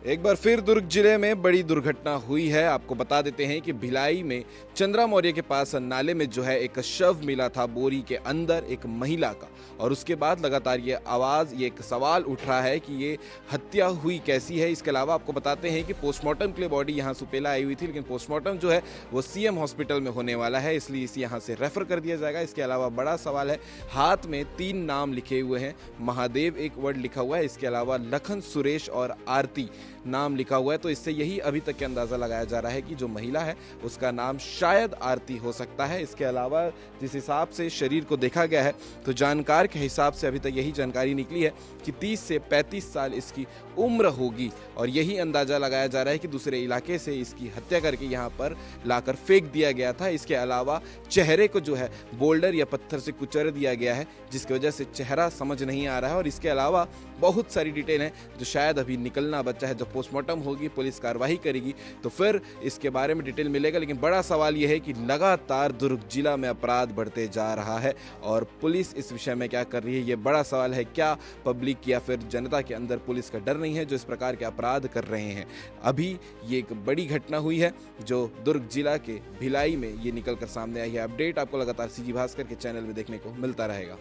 एक बार फिर दुर्ग जिले में बड़ी दुर्घटना हुई है। आपको बता देते हैं कि भिलाई में चंद्रा मौर्य के पास नाले में जो है एक शव मिला था, बोरी के अंदर एक महिला का। और उसके बाद लगातार ये एक सवाल उठ रहा है कि ये हत्या हुई कैसी है। इसके अलावा आपको बताते हैं कि पोस्टमार्टम के लिए बॉडी यहाँ सुपेला आई हुई थी, लेकिन पोस्टमार्टम जो है वो सीएम हॉस्पिटल में होने वाला है, इसलिए इसे यहाँ से रेफर कर दिया जाएगा। इसके अलावा बड़ा सवाल है, हाथ में 3 नाम लिखे हुए हैं, महादेव एक वर्ड लिखा हुआ है, इसके अलावा लखन, सुरेश और आरती नाम लिखा हुआ है। तो इससे यही अभी तक के अंदाजा लगाया जा रहा है कि जो महिला है उसका नाम शायद आरती हो सकता है। इसके अलावा जिस हिसाब से शरीर को देखा गया है तो जानकार के हिसाब से अभी तक यही जानकारी निकली है कि 30 से 35 साल इसकी उम्र होगी और यही अंदाजा लगाया जा रहा है कि दूसरे इलाके से इसकी हत्या करके यहाँ पर लाकर फेंक दिया गया था। इसके अलावा चेहरे को जो है बोल्डर या पत्थर से कुचल दिया गया है, जिसकी वजह से चेहरा समझ नहीं आ रहा है। और इसके अलावा बहुत सारी डिटेल है जो शायद अभी निकलना बचा है। जब पोस्टमार्टम होगी, पुलिस कार्रवाई करेगी तो फिर इसके बारे में डिटेल मिलेगा। लेकिन बड़ा सवाल यह है कि लगातार दुर्ग जिला में अपराध बढ़ते जा रहा है और पुलिस इस विषय में क्या कर रही है, ये बड़ा सवाल है। क्या पब्लिक या फिर जनता के अंदर पुलिस का डर नहीं है जो इस प्रकार के अपराध कर रहे हैं। अभी ये एक बड़ी घटना हुई है जो दुर्ग जिला के भिलाई में ये निकल कर सामने आई है। अपडेट आपको लगातार सीजी भास्कर के चैनल में देखने को मिलता रहेगा।